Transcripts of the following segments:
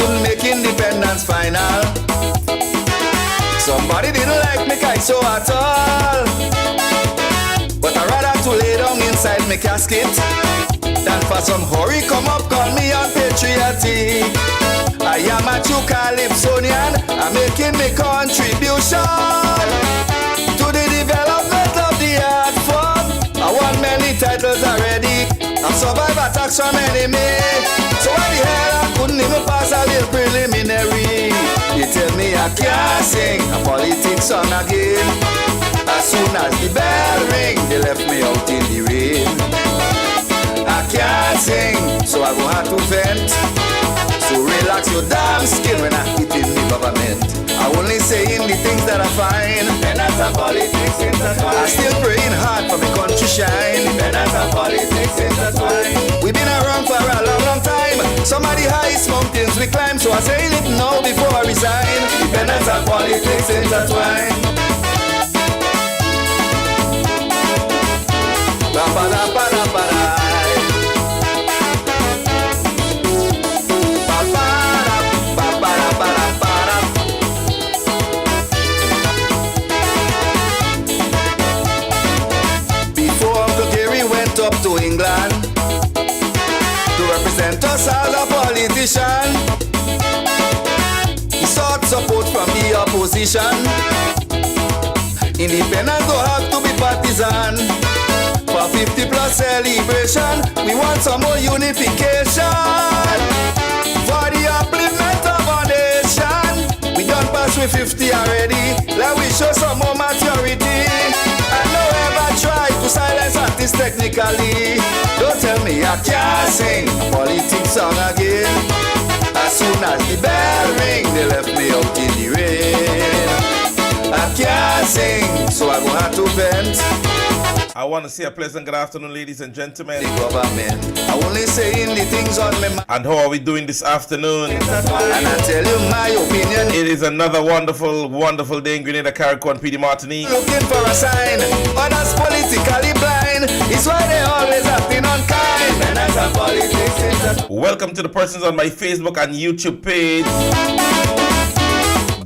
couldn't make independence final. Somebody didn't like me so at all, but I'd rather to lay down inside my casket than for some hurry come up call me unpatriotic. I am a true Calypsonian, I'm making my contribution to the development of the art form. I won many titles already, I've survived attacks from enemy. So why the hell I couldn't even pass a little preliminary? They tell me I can't sing a politics song again. As soon as the bell ring, they left me out in the rain. I can't sing, so I go have to vent. So relax your damn skin when I hit in the government. I only saying the things that I find. And as a politics intertwined, I still praying hard for my country shine. And as a politics intertwined, we've been around for a long, long time. Some of the highest mountains we climb, so I say it now before I resign. Independence and politics intertwined. Ba-ba-da-ba-da-ba-da. Up to England to represent us as a politician. He sought support from the opposition. Independence don't have to be partisan. For 50 plus celebration, we want some more unification. For the upliftment of our nation, we done pass with 50 already. Let we show some more maturity. I know ever try to silence artists technically. Don't tell me I can't sing a politics song again. As soon as the bell ring, they left me out in the rain. I can't sing, so I go have to vent. I want to say a pleasant good afternoon, ladies and gentlemen. The government, I only saying the things on my mind. And how are we doing this afternoon? And I tell you my opinion. It is another wonderful, wonderful day in Grenada, Carriacou, and PD Martinique. Looking for a sign, others politically blind. It's why they always acting unkind. And as a politics, welcome to the persons on my Facebook and YouTube page.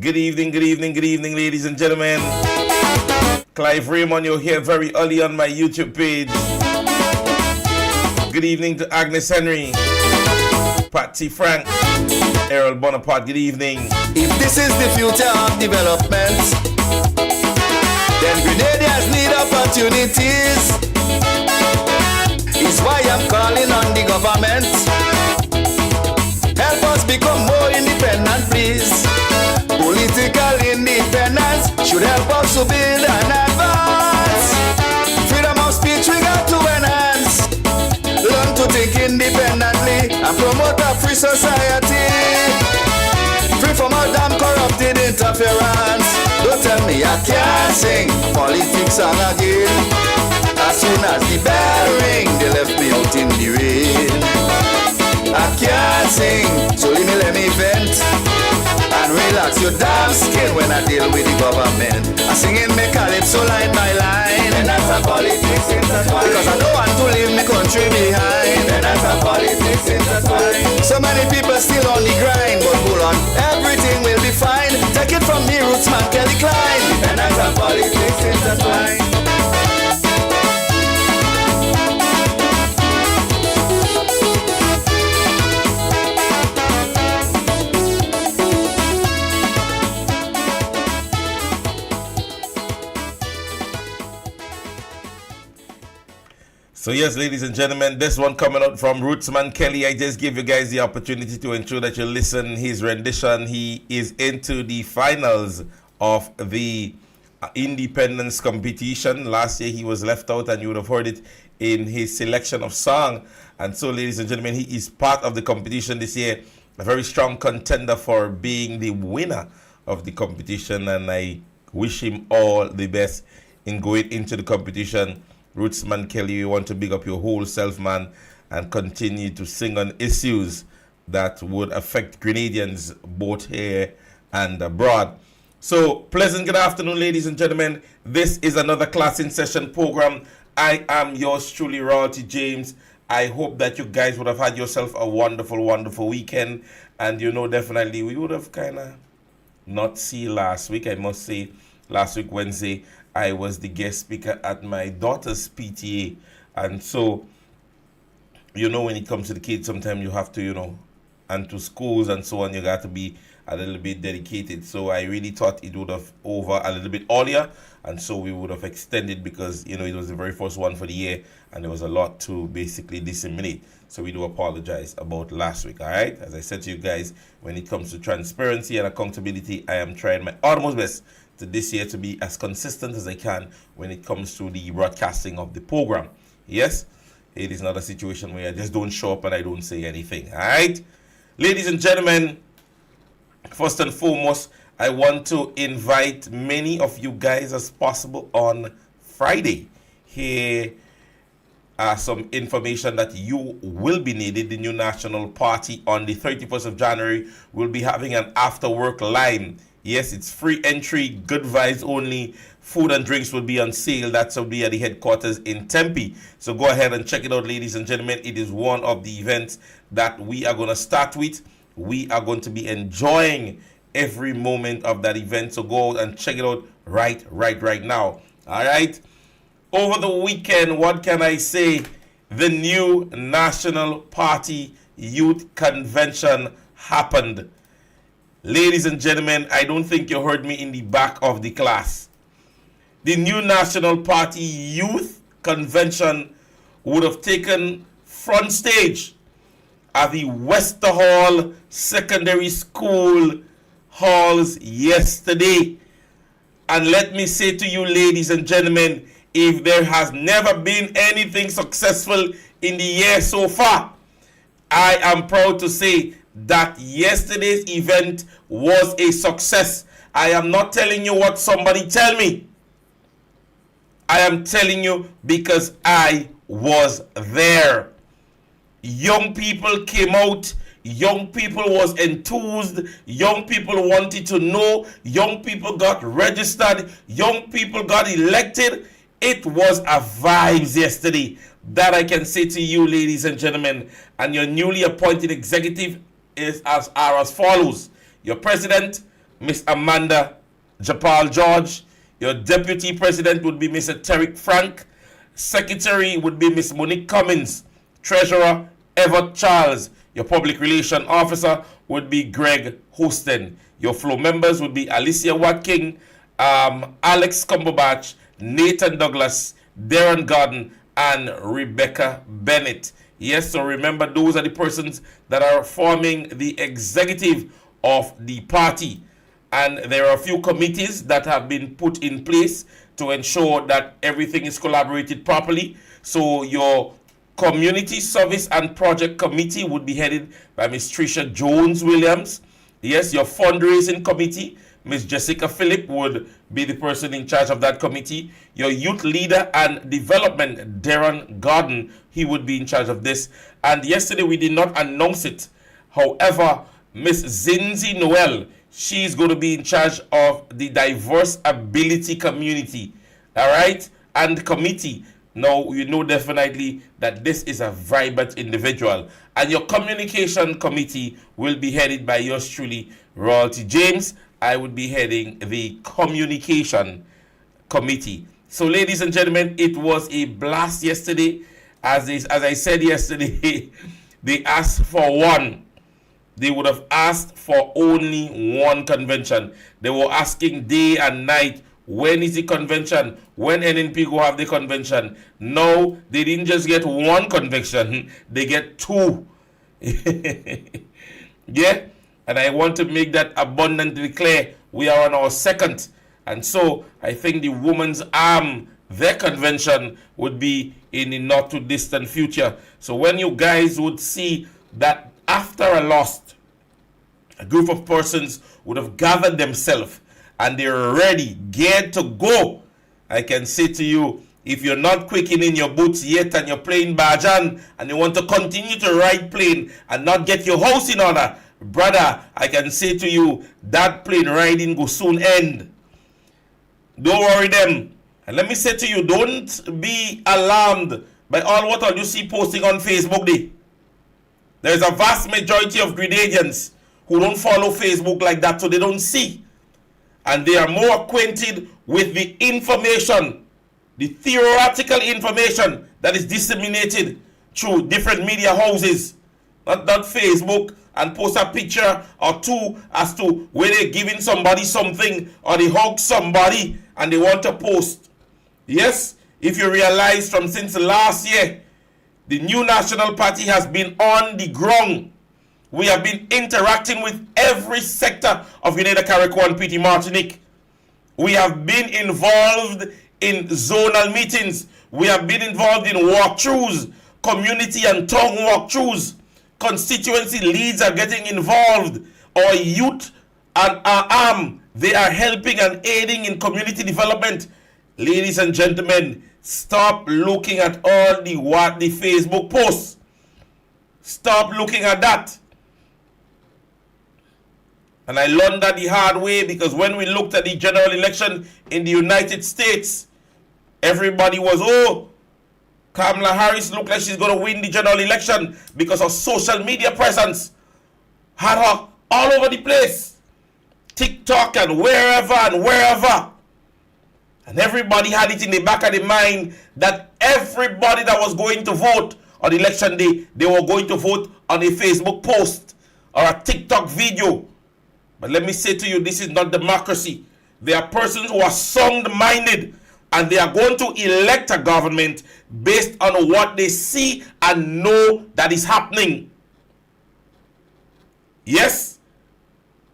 Good evening, good evening, good evening, ladies and gentlemen. Clive Raymond, you're here very early on my YouTube page. Good evening to Agnes Henry, Patsy Frank, Errol Bonaparte, good evening. If this is the future of development, then Grenadians need opportunities. It's why I'm calling on the government. Help us become more independent, please. Political independence should help us to build and advance. Freedom of speech we got to enhance. Learn to think independently and promote a free society. Free from all damn corrupted interference. Don't tell me I can't sing politics song again. As soon as the bell ring, they left me out in the rain. I can't sing, so let me vent. And relax your damn skin when I deal with the government. I sing in my calypso line by line. And that's a politics intertwined. Because I don't want to leave my country behind. And that's a politics intertwined. So many people still on the grind, but hold on, everything will be fine. Take it from me, Rootsman Kelly Klein. And that's a politics intertwined. So yes, ladies and gentlemen, this one coming out from Rootsman Kelly. I just give you guys the opportunity to ensure that you listen his rendition. He is into the finals of the independence competition. Last year he was left out, and you would have heard it in his selection of song. And so, ladies and gentlemen, he is part of the competition this year. A very strong contender for being the winner of the competition, and I wish him all the best in going into the competition. Rootsman Kelly, we want to big up your whole self, man, and continue to sing on issues that would affect Grenadians both here and abroad. So, pleasant good afternoon, ladies and gentlemen. This is another Class in Session program. I am yours truly, Royalty James, I hope that you guys would have had yourself a wonderful, wonderful weekend. And definitely we would have kind of not see last week. I must say, last week, Wednesday, I was the guest speaker at my daughter's PTA. And so, when it comes to the kids, sometimes you have to, and to schools and so on, you got to be a little bit dedicated. So I really thought it would have over a little bit earlier, and so we would have extended because it was the very first one for the year and there was a lot to basically disseminate. So we do apologize about last week. All right, as I said to you guys, when it comes to transparency and accountability, I am trying my utmost best to this year to be as consistent as I can when it comes to the broadcasting of the program. Yes, it is not a situation where I just don't show up and I don't say anything. All right, ladies and gentlemen, first and foremost, I want to invite many of you guys as possible on Friday. Here are some information that you will be needed. The new National Party on the 31st of January will be having an after-work line. Yes, it's free entry, good vibes only. Food and drinks will be on sale. That will be at the headquarters in Tempe. So go ahead and check it out, ladies and gentlemen. It is one of the events that we are going to start with. We are going to be enjoying every moment of that event. So go out and check it out right now. All right. Over the weekend, what can I say? The new National Party Youth Convention happened. Ladies and gentlemen, I don't think you heard me in the back of the class. The new National Party Youth Convention would have taken front stage at the Wester Hall Secondary School halls yesterday. And let me say to you, ladies and gentlemen, if there has never been anything successful in the year so far, I am proud to say that yesterday's event was a success. I am not telling you what somebody tell me. I am telling you because I was there. Young people came out. Young people was enthused. Young people wanted to know. Young people got registered. Young people got elected. It was a vibes yesterday. That I can say to you, ladies and gentlemen. And your newly appointed executive are as follows. Your president, Miss Amanda Japal George. Your deputy president would be Mr. Terrick Frank. Secretary would be Miss Monique Cummins. Treasurer, Everett Charles. Your public relation officer would be Greg Houston. Your floor members would be Alicia Watking, Alex Cumberbatch, Nathan Douglas, Darren Garden, and Rebecca Bennett. Yes, so remember, those are the persons that are forming the executive of the party. And there are a few committees that have been put in place to ensure that everything is collaborated properly. So your Community Service and Project Committee would be headed by Ms. Tricia Jones-Williams. Yes, your Fundraising Committee, Ms. Jessica Phillip would be the person in charge of that committee. Your Youth Leader and Development, Darren Garden, he would be in charge of this. And yesterday we did not announce it. However, Ms. Zinzi Noel, she's going to be in charge of the Diverse Ability Community, all right, and committee. Now, you know definitely that this is a vibrant individual. And your Communication Committee will be headed by yours truly, Royalty James. I would be heading the Communication Committee. So, ladies and gentlemen, it was a blast yesterday. As I said yesterday, they asked for one. They would have asked for only one convention. They were asking day and night, when is the convention? When NNP go have the convention? No, they didn't just get one convention. They get two. Yeah? And I want to make that abundantly clear. We are on our second. And so I think the Women's Arm, their convention would be in the not too distant future. So when you guys would see that after a loss, a group of persons would have gathered themselves and they're ready, geared to go, I can say to you, if you're not quickening your boots yet and you're playing Bajan and you want to continue to ride plane and not get your house in order, brother, I can say to you, that plane riding will soon end. Don't worry them. And let me say to you, don't be alarmed by all what all you see posting on Facebook day. There is a vast majority of Grenadians who don't follow Facebook like that, so they don't see. And they are more acquainted with the information, the theoretical information that is disseminated through different media houses, not Facebook, and post a picture or two as to where they're giving somebody something or they hug somebody and they want to post. Yes, if you realize from since last year, the new National Party has been on the ground. We have been interacting with every sector of Grenada, Carriacou, and Petite Martinique. We have been involved in zonal meetings. We have been involved in walkthroughs, community and town walkthroughs. Constituency leads are getting involved. Our youth and our arm, they are helping and aiding in community development. Ladies and gentlemen, stop looking at all the Facebook posts. Stop looking at that. And I learned that the hard way, because when we looked at the general election in the United States, everybody was, oh, Kamala Harris looked like she's going to win the general election because of social media presence. Had her all over the place. TikTok and wherever. And everybody had it in the back of the mind that everybody that was going to vote on election day, they were going to vote on a Facebook post or a TikTok video. But let me say to you, this is not democracy. There are persons who are sound-minded, and they are going to elect a government based on what they see and know that is happening. Yes?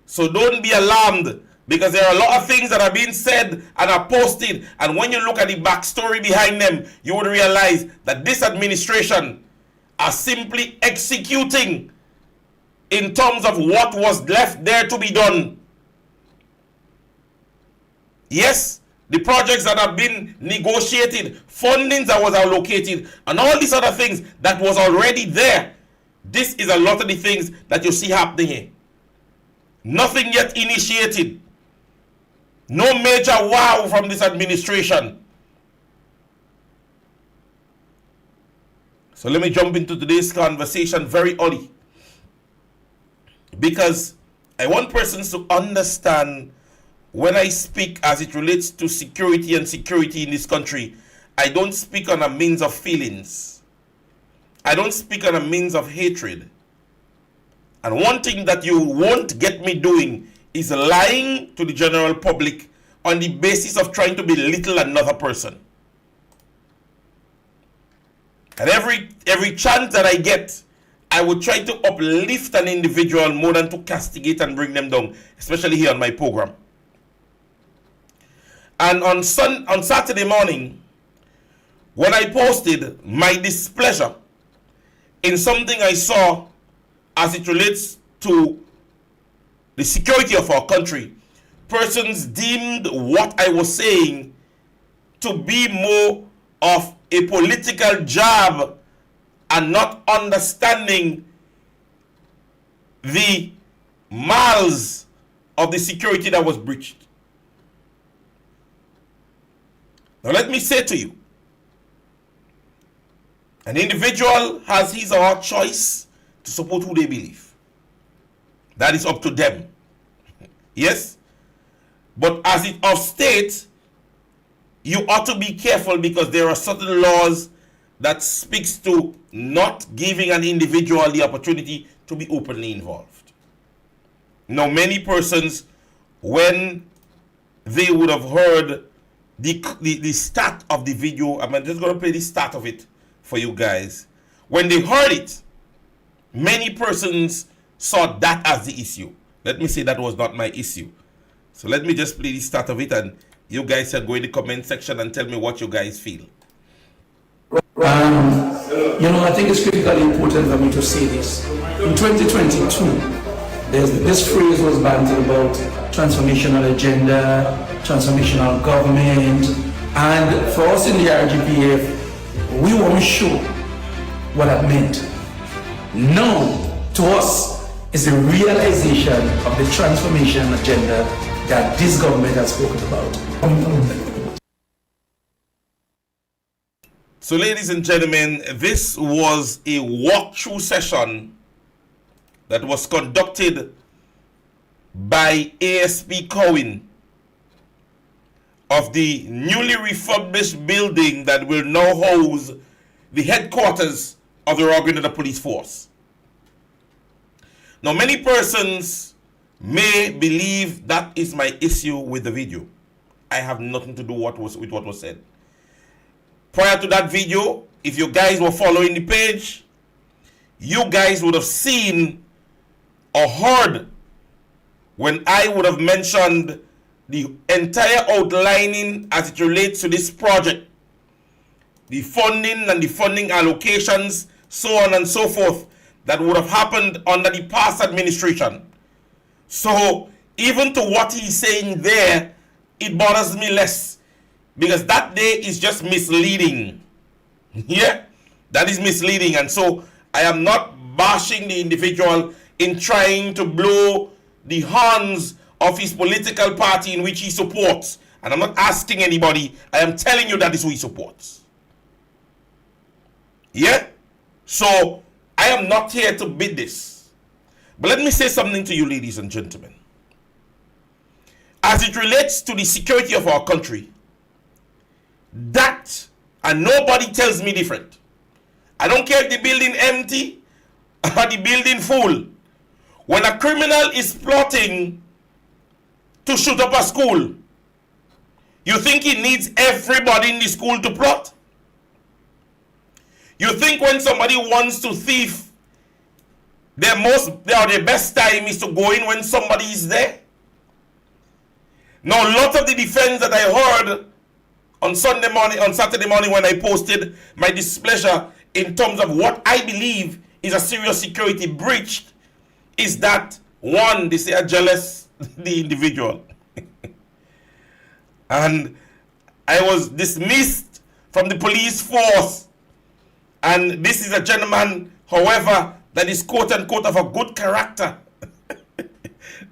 So don't be alarmed, because there are a lot of things that are being said and are posted, and when you look at the backstory behind them, you would realize that this administration are simply executing in terms of what was left there to be done. Yes, the projects that have been negotiated, fundings that was allocated, and all these other things that was already there. This is a lot of the things that you see happening here. Nothing yet initiated. No major wow from this administration. So let me jump into today's conversation very early, because I want persons to understand when I speak as it relates to security and security in this country, I don't speak on a means of feelings. I don't speak on a means of hatred. And one thing that you won't get me doing is lying to the general public on the basis of trying to belittle another person. And every chance that I get, I would try to uplift an individual more than to castigate and bring them down, especially here on my program. And on Saturday morning, when I posted my displeasure in something I saw as it relates to the security of our country, persons deemed what I was saying to be more of a political jab and not understanding the malice of the security that was breached. Now let me say to you, an individual has his or her choice to support who they believe. That is up to them. Yes? But as it of state, you ought to be careful, because there are certain laws that speaks to not giving an individual the opportunity to be openly involved. Now, many persons, when they would have heard the start of the video, I'm just going to play the start of it for you guys. When they heard it, many persons saw that as the issue. Let me say that was not my issue. So let me just play the start of it, and you guys can go in the comment section and tell me what you guys feel. I think it's critically important for me to say this. In 2022, this phrase was bandied about transformational agenda, transformational government, and for us in the RGPF, we weren't sure what that meant. Now, to us, is the realization of the transformation agenda that this government has spoken about. So, ladies and gentlemen, this was a walkthrough session that was conducted by ASP Cohen of the newly refurbished building that will now house the headquarters of the Royal Grenada Police Force. Now, many persons may believe that is my issue with the video. I have nothing to do with what was said. Prior to that video, if you guys were following the page, you guys would have seen or heard when I would have mentioned the entire outlining as it relates to this project, the funding and the funding allocations, so on and so forth, that would have happened under the past administration. So even to what he's saying there, it bothers me less, because that day is just misleading. Yeah, that is misleading. And so I am not bashing the individual in trying to blow the horns of his political party in which he supports. And I'm not asking anybody, I am telling you that is who he supports. Yeah? So I am not here to bid this. But let me say something to you, ladies and gentlemen. As it relates to the security of our country, that, and nobody tells me different. I don't care if the building empty or the building full. When a criminal is plotting to shoot up a school, you think he needs everybody in the school to plot? You think when somebody wants to thief, their best time is to go in when somebody is there? Now, a lot of the defense that I heard on Saturday morning when I posted my displeasure in terms of what I believe is a serious security breach is that, one, they say are jealous the individual. And I was dismissed from the police force. And this is a gentleman, however, that is quote unquote of a good character.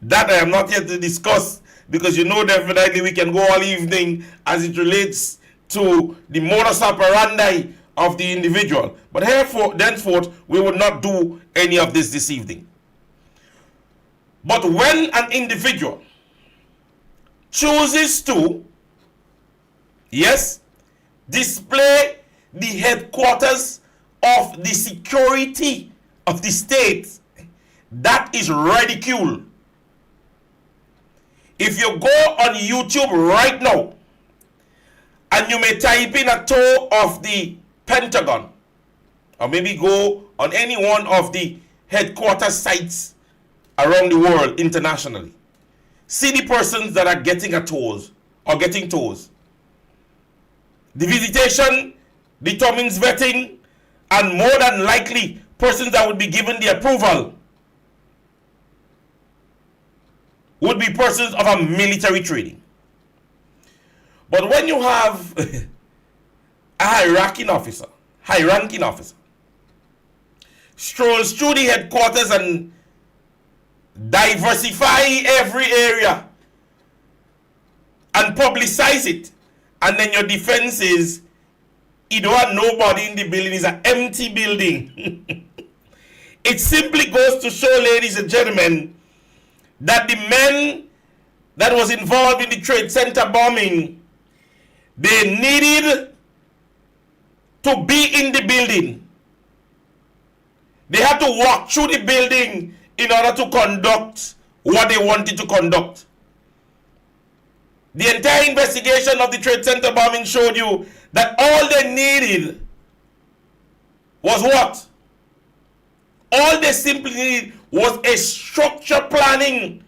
That I am not here to discuss, because you know definitely we can go all evening as it relates to the modus operandi of the individual. But thenceforth, we will not do any of this evening. But when an individual chooses to, yes, display the headquarters of the security of the state, that is ridicule. If you go on YouTube right now and you may type in a tour of the Pentagon, or maybe go on any one of the headquarters sites around the world internationally, see the persons that are getting a tours or getting tours. The visitation determines vetting, and more than likely persons that would be given the approval would be persons of a military training. But when you have a high-ranking officer strolls through the headquarters and diversify every area and publicize it, and then your defense is you don't have nobody in the building, it's an empty building. It simply goes to show, ladies and gentlemen, that the men that was involved in the Trade Center bombing, they needed to be in the building. They had to walk through the building in order to conduct what they wanted to conduct. The entire investigation of the Trade Center bombing showed you that all they needed was what? All they simply needed was a structure planning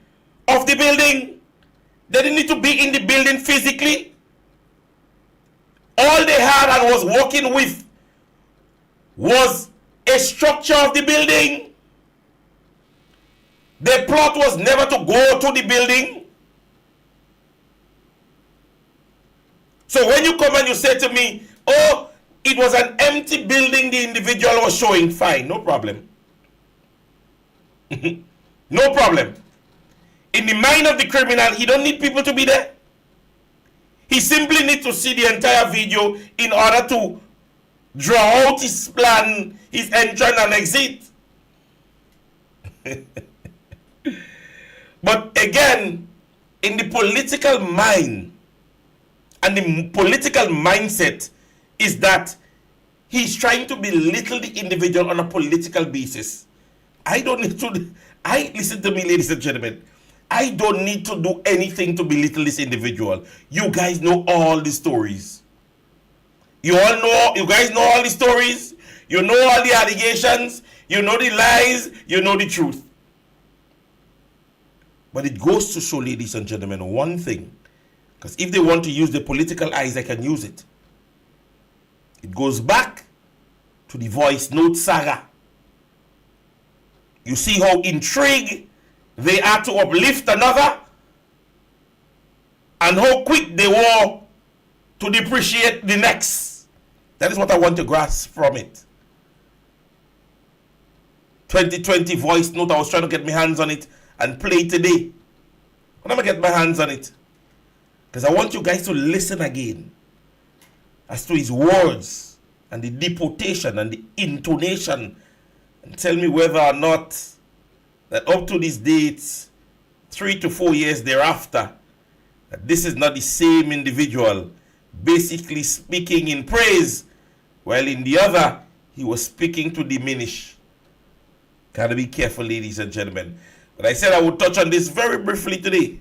of the building. They didn't need to be in the building physically. All they had and was working with was a structure of the building. Their plot was never to go to the building. So when you come and you say to me, oh, it was an empty building the individual was showing, fine, no problem. No problem. In the mind of the criminal, he don't need people to be there. He simply needs to see the entire video in order to draw out his plan, his entrance and exit. But again, in the political mind and the political mindset is that he's trying to belittle the individual on a political basis. Listen to me, ladies and gentlemen. I don't need to do anything to belittle this individual. You guys know all the stories. You guys know all the stories. You know all the allegations. You know the lies. You know the truth. But it goes to show, ladies and gentlemen, one thing. Because if they want to use the political eyes, they can use it. It goes back to the voice note saga. You see how intrigued they are to uplift another, and how quick they were to depreciate the next. That is what I want to grasp from it. 2020 voice note, I was trying to get my hands on it and play today. When am I get my hands on it? Because I want you guys to listen again as to his words and the deportation and the intonation, and tell me whether or not that up to these dates, 3 to 4 years thereafter, that this is not the same individual basically speaking in praise, while in the other, he was speaking to diminish. Gotta be careful, ladies and gentlemen. But I said I would touch on this very briefly today.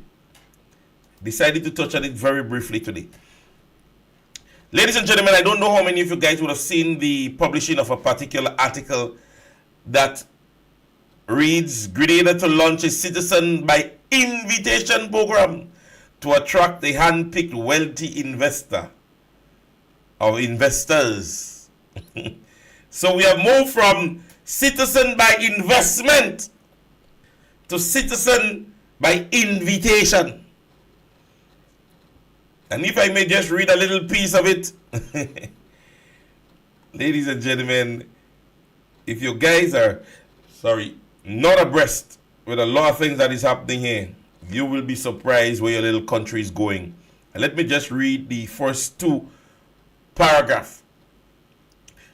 Decided to touch on it very briefly today. Ladies and gentlemen, I don't know how many of you guys would have seen the publishing of a particular article that reads, Grenada to launch a citizen by invitation program to attract a hand-picked wealthy investor or investors. So we have moved from citizen by investment to citizen by invitation. And if I may just read a little piece of it. Ladies and gentlemen, if you guys are, not abreast with a lot of things that is happening here, you will be surprised where your little country is going. And let me just read the first 2 paragraphs.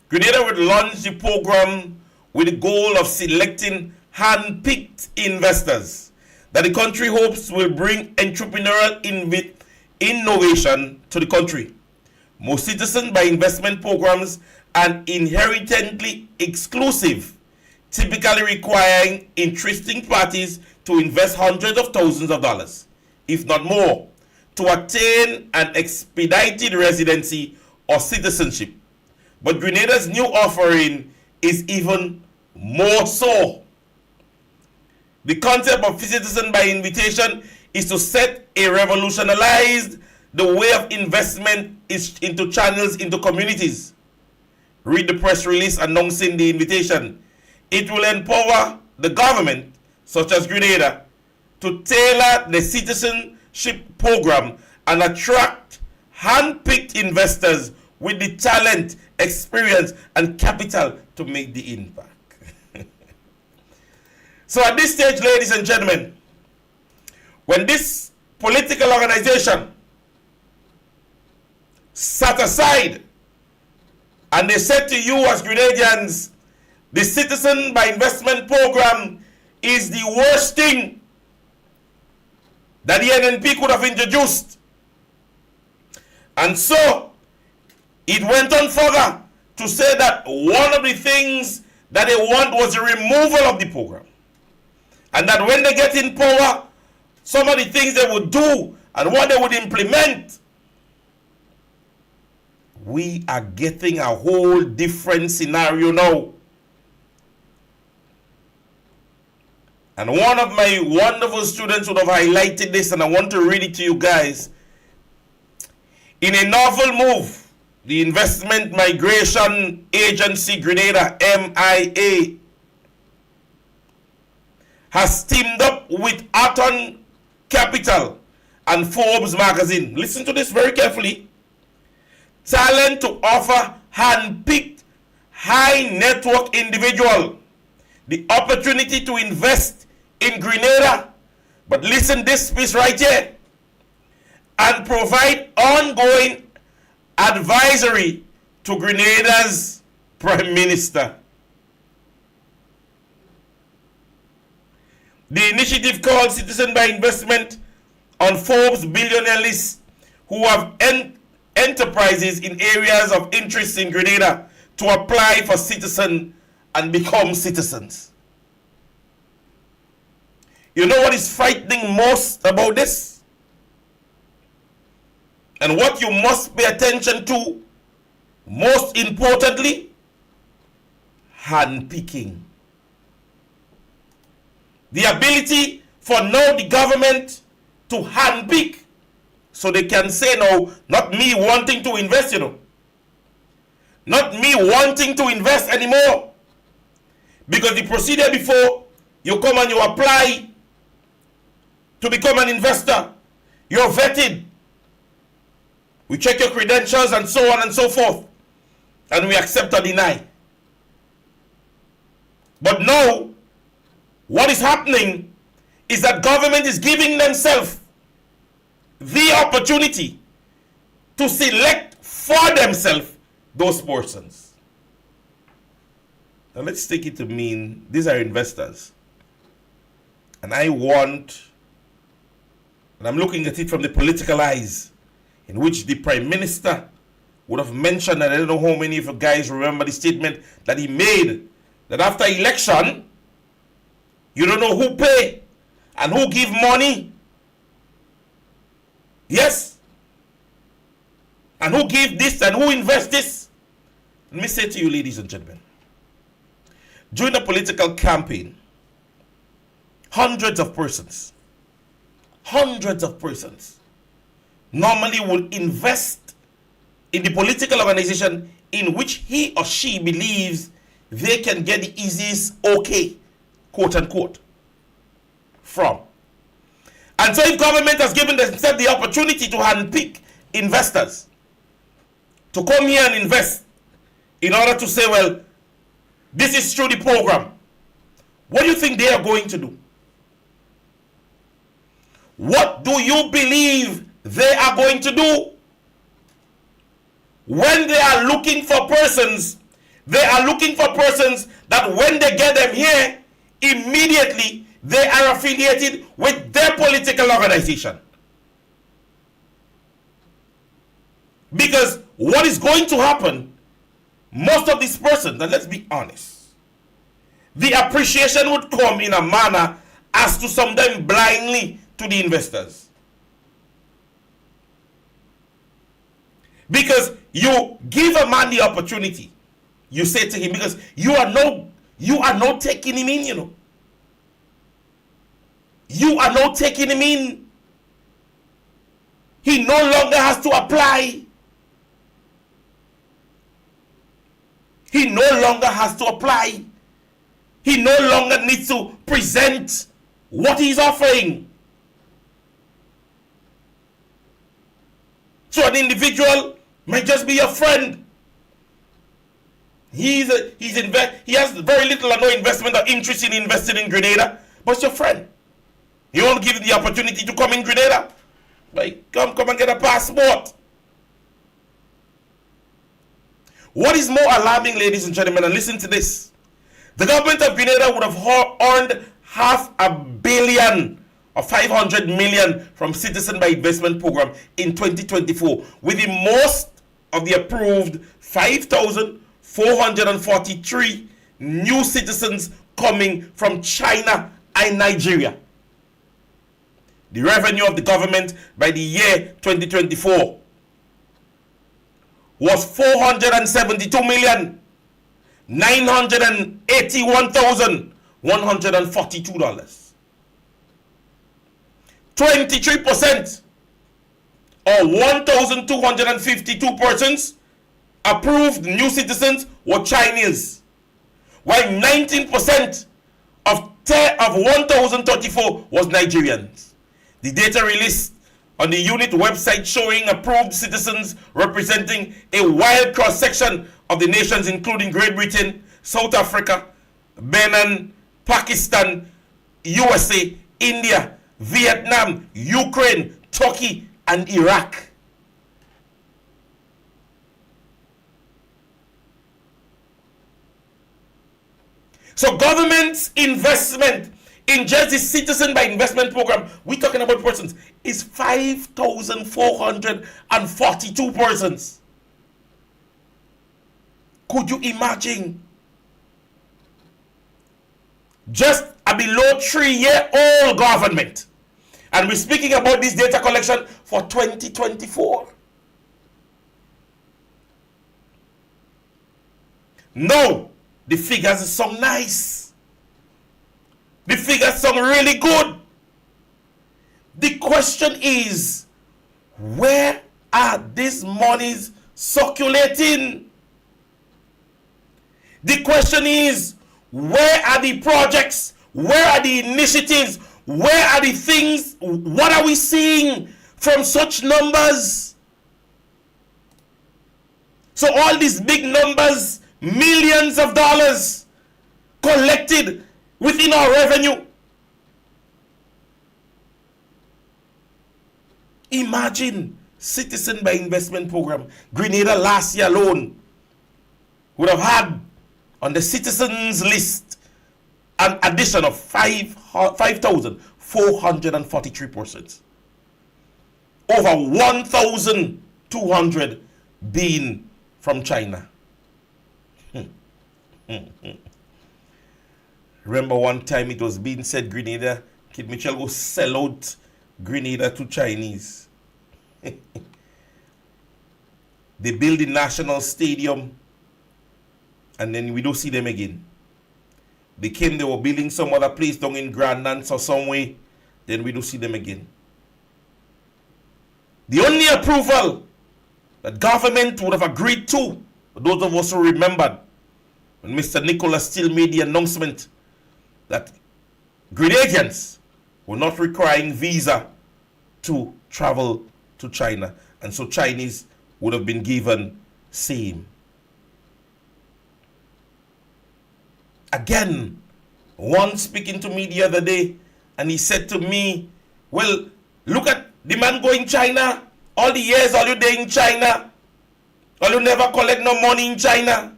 Grenada would launch the program with the goal of selecting hand-picked investors that the country hopes will bring entrepreneurial innovation to the country. Most citizen by investment programs are inherently exclusive, typically requiring interested parties to invest hundreds of thousands of dollars, if not more, to attain an expedited residency or citizenship. But Grenada's new offering is even more so. The concept of citizen by invitation is to set a revolutionized the way of investment is into channels into communities. Read the press release announcing the invitation. It will empower the government, such as Grenada, to tailor the citizenship program and attract hand-picked investors with the talent, experience, and capital to make the impact. So at this stage, ladies and gentlemen, when this political organization sat aside and they said to you as Grenadians, the citizen by investment program is the worst thing that the NNP could have introduced. And so it went on further to say that one of the things that they want was the removal of the program. And that when they get in power, some of the things they would do and what they would implement, we are getting a whole different scenario now. And one of my wonderful students would have highlighted this, and I want to read it to you guys. In a novel move, the Investment Migration Agency Grenada, MIA, has teamed up with Aton Capital and Forbes magazine. Listen to this very carefully. Talent to offer hand-picked, high-network individual the opportunity to invest in Grenada. But listen this piece right here. And provide ongoing advisory to Grenada's Prime Minister. The initiative called Citizen by Investment on Forbes billionaire list who have enterprises in areas of interest in Grenada to apply for citizen and become citizens. You know what is frightening most about this? And what you must pay attention to, most importantly, handpicking. The ability for now the government to handpick so they can say, no, not me wanting to invest, not me wanting to invest anymore. Because the procedure before you come and you apply to become an investor, you're vetted. We check your credentials and so on and so forth. And we accept or deny. But now, what is happening is that government is giving themselves the opportunity to select for themselves those persons. Now let's take it to mean these are investors. And I'm looking at it from the political eyes, in which the Prime Minister would have mentioned, and I don't know how many of you guys remember the statement that he made, that after election, you don't know who pay and who give money. Yes. And who give this and who invest this. Let me say to you, ladies and gentlemen, during the political campaign, hundreds of persons normally will invest in the political organization in which he or she believes they can get the easiest okay, quote unquote, from. And so if government has given themselves the opportunity to handpick investors to come here and invest in order to say, well, this is through the program, what do you think they are going to do? What do you believe they are going to do? When they are looking for persons, they are looking for persons that when they get them here, immediately they are affiliated with their political organization. Because what is going to happen, most of these persons, and let's be honest, the appreciation would come in a manner as to sometimes blindly to the investors. Because you give a man the opportunity, you say to him, because you are not taking him in, You are not taking him in. He no longer has to apply. He no longer has to apply. He no longer needs to present what he's offering. So an individual might just be a friend. He has very little or no investment or interest in investing in Grenada, but it's your friend. You won't give the opportunity to come in Grenada. Like, come and get a passport. What is more alarming, ladies and gentlemen, and listen to this. The government of Grenada would have earned $500 million or 500 million from Citizen by Investment Program in 2024, with the most of the approved 5,443 new citizens coming from China and Nigeria. The revenue of the government by the year 2024 was $472,981,142. 23% or 1,252 persons approved new citizens were Chinese, while 19% of 1,034 was Nigerians. The data released on the unit website showing approved citizens representing a wide cross-section of the nations including Great Britain, South Africa, Benin, Pakistan, USA, India, Vietnam, Ukraine, Turkey, and Iraq. So government's investment in just the Citizen by Investment Program, we're talking about persons, is 5,442 persons. Could you imagine? Just a below 3-year-old government. And we're speaking about this data collection for 2024. No, the figures sound nice. The figures sound really good. The question is, where are these monies circulating? The question is, where are the projects? Where are the initiatives? Where are the things? What are we seeing from such numbers? So all these big numbers, millions of dollars collected within our revenue. Imagine Citizen by Investment Program. Grenada last year alone would have had on the citizens list an addition of 5,443 persons. Over 1,200 being from China. Remember one time it was being said Grenada, Kid Mitchell will sell out Grenada to Chinese. They build the National Stadium and then we don't see them again. They came, they were building some other place down in Grand Nance or some way, then we don't see them again. The only approval that government would have agreed to, those of us who remembered, when Mr. Nicholas Steele made the announcement that Grenadians were not requiring visa to travel to China, and so Chinese would have been given same. Again, one speaking to me the other day, and he said to me, well, look at the man going China, all the years all you there in China, all you never collect no money in China.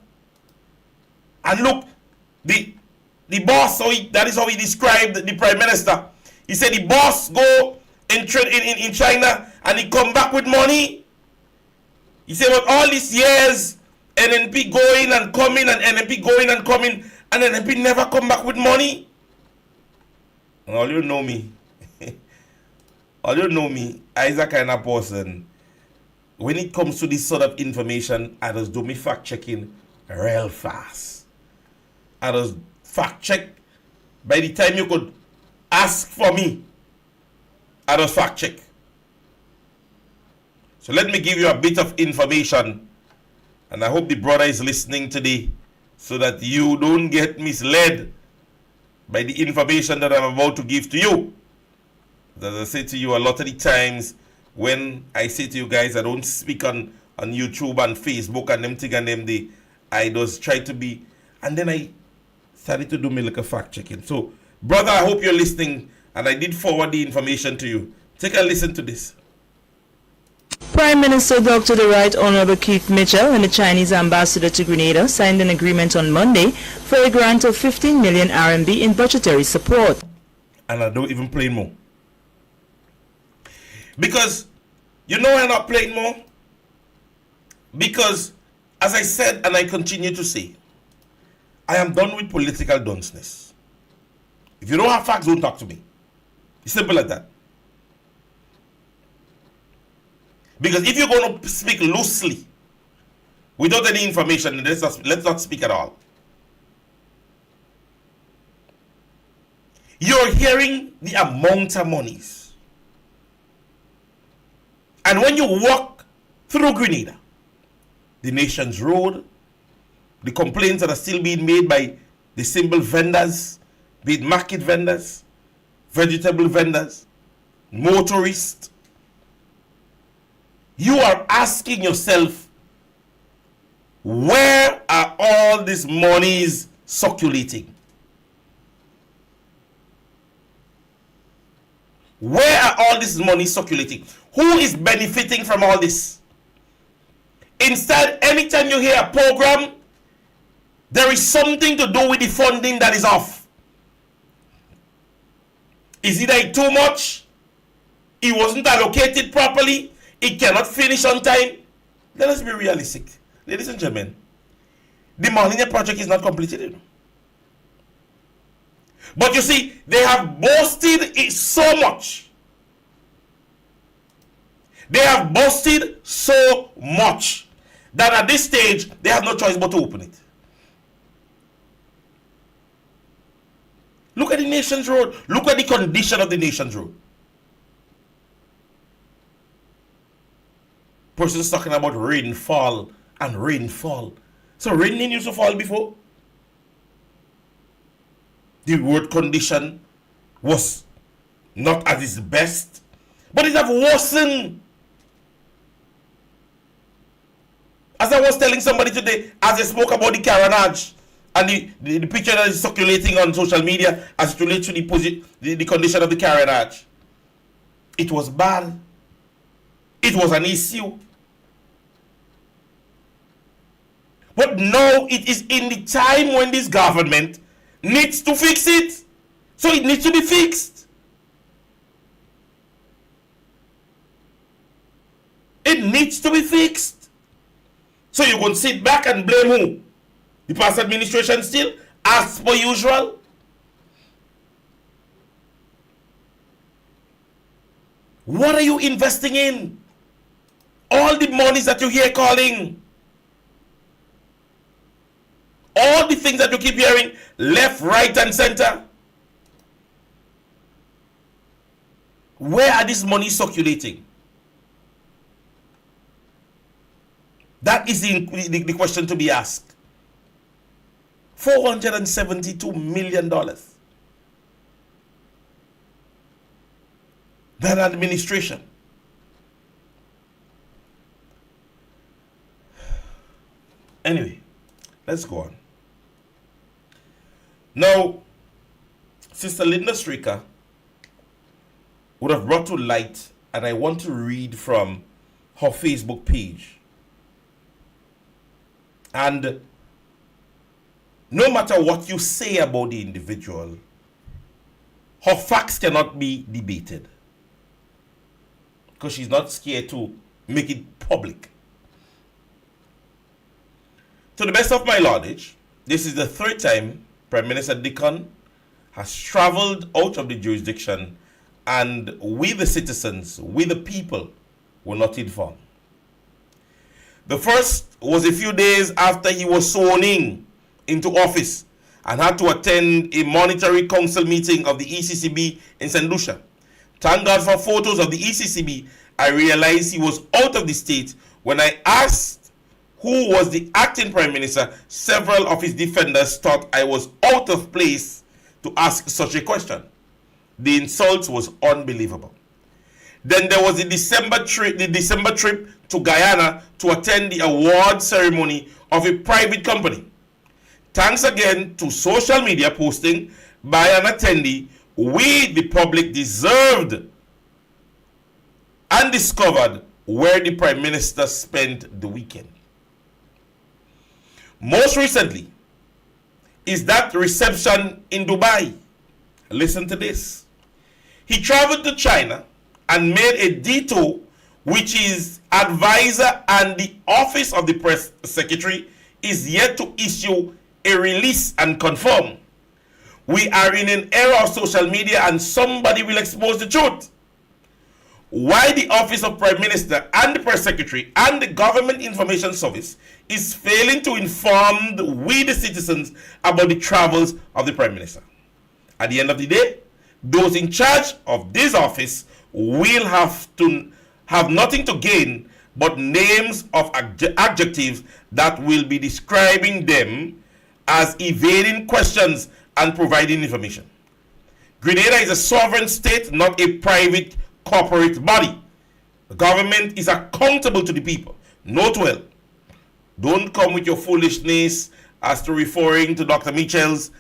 And look, the boss, that is how he described the Prime Minister. He said the boss go in China and he come back with money. He said, but all these years, NNP going and coming and NNP going and coming, and NNP never come back with money. And all you know me, I is a kind of person, when it comes to this sort of information, I just do me fact checking real fast. I just fact check. By the time you could ask for me, I just fact check. So let me give you a bit of information, and I hope the brother is listening today so that you don't get misled by the information that I'm about to give to you. As I say to you a lot of the times, when I say to you guys, I don't speak on YouTube and Facebook and them thing and them day, I just try to be, and then I started to do me like a fact checking. So, brother, I hope you're listening, and I did forward the information to you. Take a listen to this. Prime Minister Dr. The Right Honorable Keith Mitchell and the Chinese ambassador to Grenada signed an agreement on Monday for a grant of 15 million RMB in budgetary support. And I don't even play more. Because, you know why I'm not playing more? Because, as I said and I continue to say, I am done with political dunceness. If you don't have facts, don't talk to me. It's simple like that. Because if you're going to speak loosely, without any information, let's not speak at all. You're hearing the amount of monies. And when you walk through Grenada, the nation's road, the complaints that are still being made by the simple vendors, be it market vendors, vegetable vendors, motorists, you are asking yourself, where are all these monies circulating? Where are all this money circulating? Who is benefiting from all this? Instead, anytime you hear a program There is something to do with the funding that is off. Is it too much? It wasn't allocated properly. It cannot finish on time. Let us be realistic. Ladies and gentlemen, the Marlinia project is not completed. But you see, they have boasted it so much. They have boasted so much that at this stage, they have no choice but to open it. Look at the Nations Road. Look at the condition of the Nations Road. Person's talking about rainfall and rainfall. So rain didn't used to fall before. The road condition was not at its best, but it have worsened. As I was telling somebody today, as I spoke about the carnage and the picture that is circulating on social media as it relates to the condition of the carnage, it was bad. It was an issue. But now it is in the time when this government needs to fix it. So it needs to be fixed. It needs to be fixed. So you're going to sit back and blame who? The past administration still, as per usual? What are you investing in? All the monies that you hear calling, all the things that you keep hearing, left, right, and center. Where are these money circulating? That is the question to be asked. $472 million. That administration. Anyway, let's go on. Now, Sister Linda Stricker would have brought to light, and I want to read from her Facebook page. And no matter what you say about the individual, her facts cannot be debated, because she's not scared to make it public. To the best of my knowledge, this is the third time Prime Minister Dixon has traveled out of the jurisdiction and we the citizens, we the people, were not informed. The first was a few days after he was sworn in into office and had to attend a monetary council meeting of the ECCB in St. Lucia. Thank God for photos of the ECCB, I realized he was out of the state. When I asked who was the acting Prime Minister, several of his defenders thought I was out of place to ask such a question. The insult was unbelievable. Then there was the December trip to Guyana to attend the award ceremony of a private company. Thanks again to social media posting by an attendee, we the public deserved and discovered where the Prime Minister spent the weekend. Most recently is that reception in Dubai. Listen to this. He traveled to China and made a detour, which is advisor and the office of the press secretary is yet to issue a release and confirm. We are in an era of social media and somebody will expose the truth. Why the office of Prime Minister and the press secretary and the government information service is failing to inform we the citizens about the travels of the Prime Minister. At the end of the day, those in charge of this office will have nothing to gain but names of adjectives that will be describing them as evading questions and providing information. Grenada is a sovereign state, not a private corporate body. The government is accountable to the people. Note well, don't come with your foolishness as to referring to Dr. Mitchell's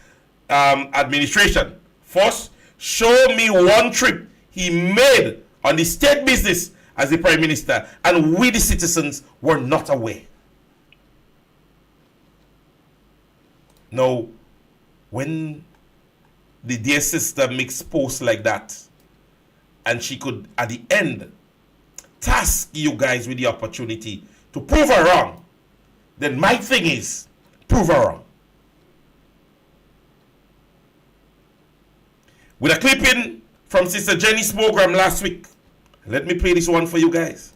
administration. First, show me one trip he made on the state business as the Prime Minister and we the citizens were not aware. Now, when the dear sister makes posts like that, and she could, at the end, task you guys with the opportunity to prove her wrong, then my thing is, prove her wrong. With a clipping from Sister Jenny's program last week. Let me play this one for you guys.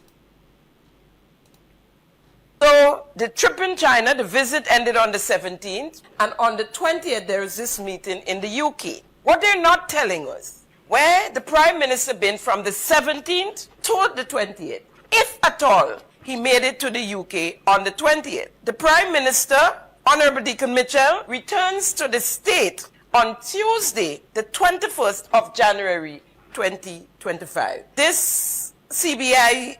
So the trip in China, the visit ended on the 17th, and on the 20th there is this meeting in the UK. What they're not telling us, where the Prime Minister been from the 17th to the 20th, if at all he made it to the UK on the 20th. The Prime Minister, Honorable Deacon Mitchell, returns to the state on Tuesday, the 21st of January, 2025. This CBI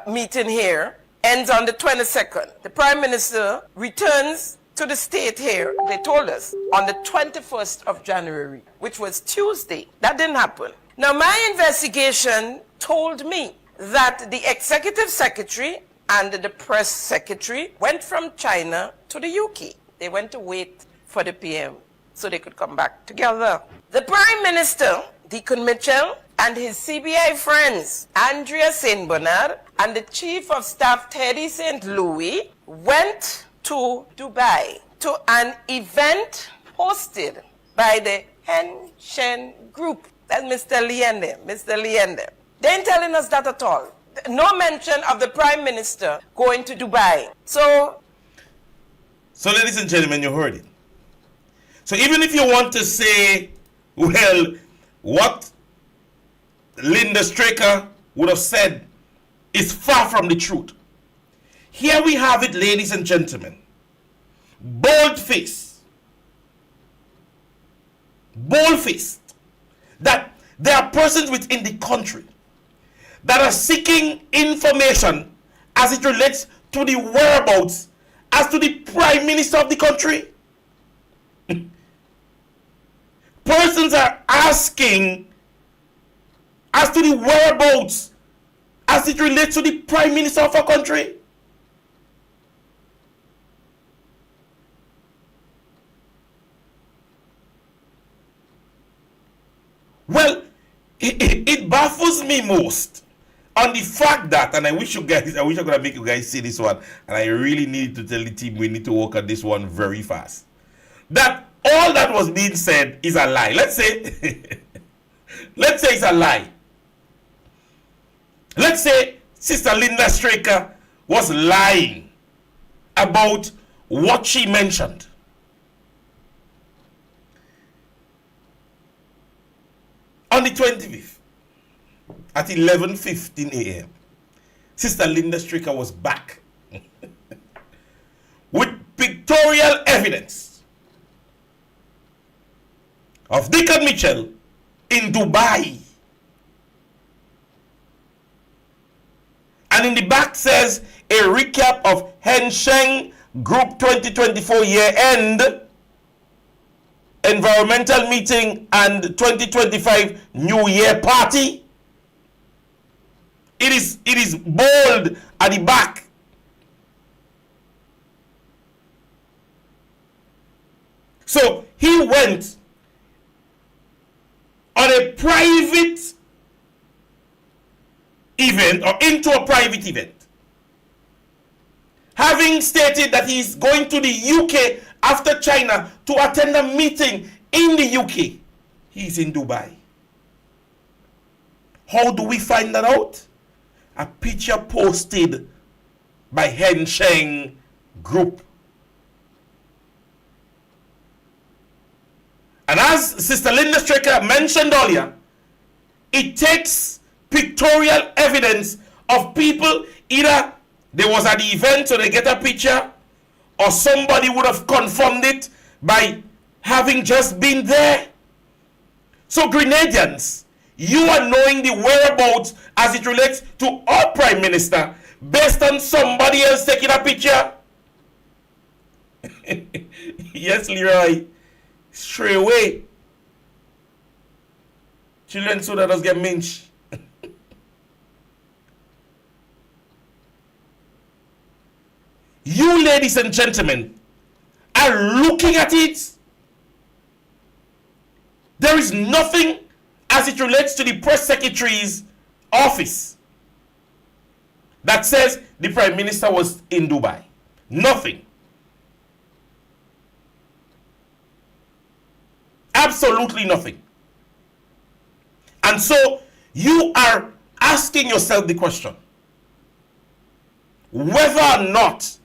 meeting here ends on the 22nd. The Prime Minister returns to the state here, they told us, on the 21st of January, which was Tuesday. That didn't happen. Now, my investigation told me that the Executive Secretary and the Press Secretary went from China to the UK. They went to wait for the PM so they could come back together. The Prime Minister, Deacon Mitchell, and his CBI friends, Andrea St. Bernard, and the Chief of Staff, Teddy St. Louis, went to Dubai to an event hosted by the Hen Shen Group. That's Mr. Liende. They ain't telling us that at all. No mention of the Prime Minister going to Dubai. So, ladies and gentlemen, you heard it. So even if you want to say, well, what Linda Straker would have said is far from the truth. Here we have it, ladies and gentlemen. Bold-faced, that there are persons within the country that are seeking information as it relates to the whereabouts as to the Prime Minister of the country. Persons are asking as to the whereabouts as it relates to the Prime Minister of our country. Well, it baffles me most on the fact that, and I wish I could make you guys see this one, and I really need to tell the team we need to work on this one very fast, that all that was being said is a lie. Let's say it's a lie. Let's say Sister Linda Straker was lying about what she mentioned. On the 25th, at 11:15 a.m., Sister Linda Straker was back with pictorial evidence of Deacon Mitchell in Dubai. And in the back says a recap of Hen Shen Group 2024 year-end environmental meeting and 2025 New Year party. It is bold at the back. So he went on a private event, or into a private event, having stated that he's going to the UK after China to attend a meeting in the UK. He's in Dubai. How do we find that out? A picture posted by Hen Shen Group. And as Sister Linda Straker mentioned earlier, it takes pictorial evidence of people, either they was at the event so they get a picture, or somebody would have confirmed it by having just been there. So Grenadians, you are knowing the whereabouts as it relates to our Prime Minister based on somebody else taking a picture. Yes, Leroy. Straight away. Children so that does get minch. You, ladies and gentlemen, are are looking at it, there is nothing as it relates to the press secretary's office that says the Prime Minister was in Dubai. Nothing. Absolutely nothing. And so you are asking yourself the question whether or not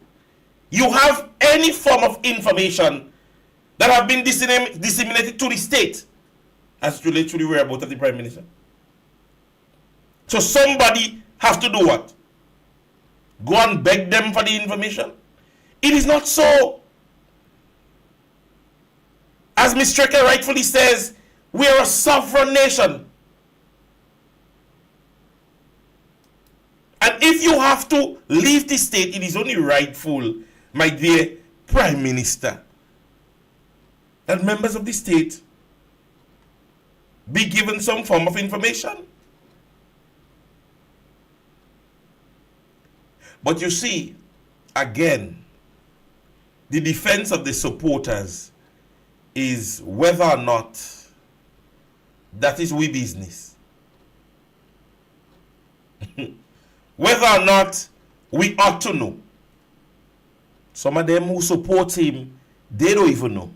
you have any form of information that have been disseminated to the state as it relates to the whereabouts of the Prime Minister. So somebody has to do what? Go and beg them for the information? It is not so. As Ms. Strecker rightfully says, we are a sovereign nation. And if you have to leave the state, it is only rightful, my dear Prime Minister, that members of the state be given some form of information. But you see, again, the defense of the supporters is whether or not that is we business. Whether or not we ought to know. Some of them who support him, they don't even know.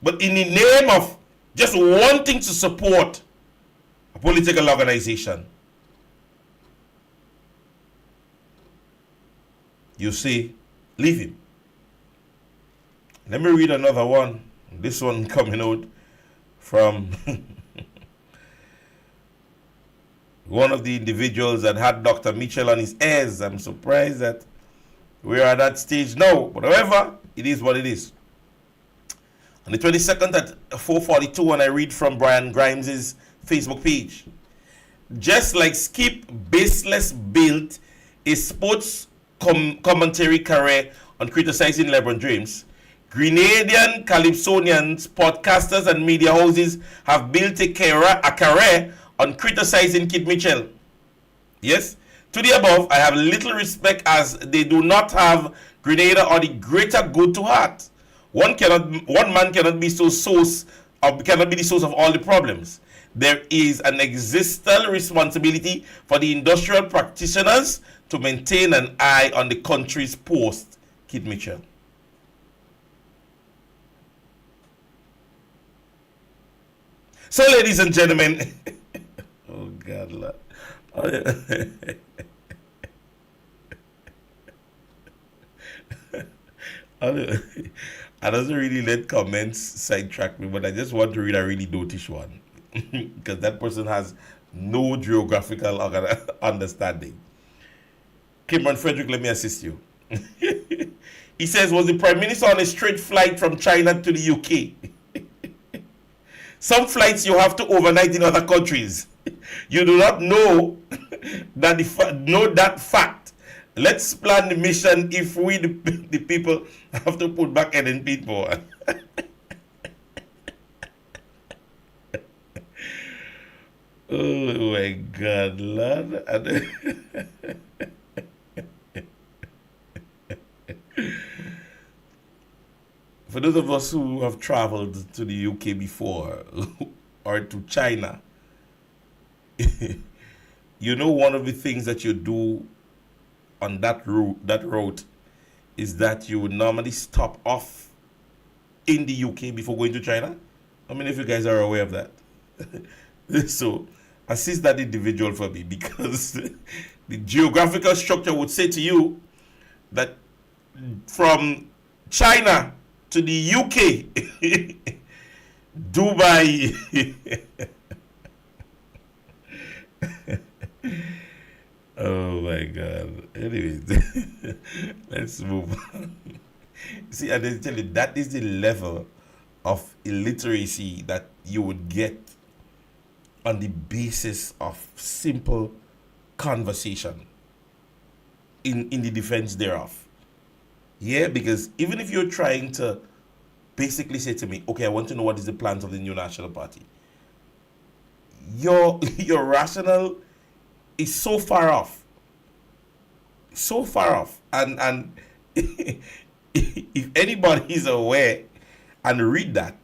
But in the name of just wanting to support a political organization, you say, leave him. Let me read another one. This one coming out from one of the individuals that had Dr. Mitchell on his ears. I'm surprised that we're at that stage now. But however, it is what it is. On the 22nd at 4:42, when I read from Brian Grimes' Facebook page, just like Skip Baseless built a sports commentary career on criticizing LeBron James, Grenadian, Calypsonians, podcasters, and media houses have built a career on criticizing Kid Mitchell. Yes, to the above, I have little respect as they do not have Grenada or the greater good to heart. One man cannot be cannot be the source of all the problems. There is an existential responsibility for the industrial practitioners to maintain an eye on the country's post Kid Mitchell. So, ladies and gentlemen, oh God, Lord. I doesn't really let comments sidetrack me, but I just want to read a really dotish one because that person has no geographical understanding. Cameron Frederick, let me assist you. He says, was the Prime Minister on a straight flight from China to the UK? Some flights you have to overnight in other countries. You do not know that fact. Let's plan the mission if we, the people, have to put back Eden people. Oh my God, Lord. For those of us who have traveled to the UK before or to China, you know one of the things that you do on that route is that you would normally stop off in the UK before going to China. I mean, if you guys are aware of that. So assist that individual for me, because the geographical structure would say to you that from China to the UK, Dubai, oh my God. Anyways, let's move on. See, I didn't tell you, that is the level of illiteracy that you would get on the basis of simple conversation in the defense thereof. Yeah, because even if you're trying to basically say to me, okay, I want to know what is the plans of the new National Party, your rationale is so far off. So far off. And if anybody is aware and read that,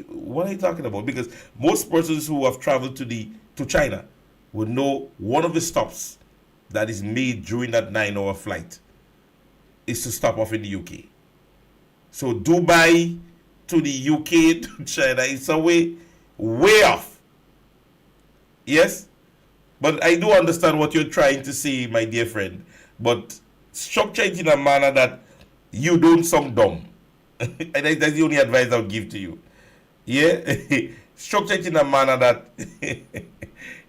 what are you talking about? Because most persons who have traveled to China would know one of the stops that is made during that 9-hour flight is to stop off in the UK. So Dubai to the UK to China is a way off. Yes? But I do understand what you're trying to say, my dear friend. But structure it in a manner that you don't sound dumb. And that's the only advice I'll give to you. Yeah? Structure it in a manner that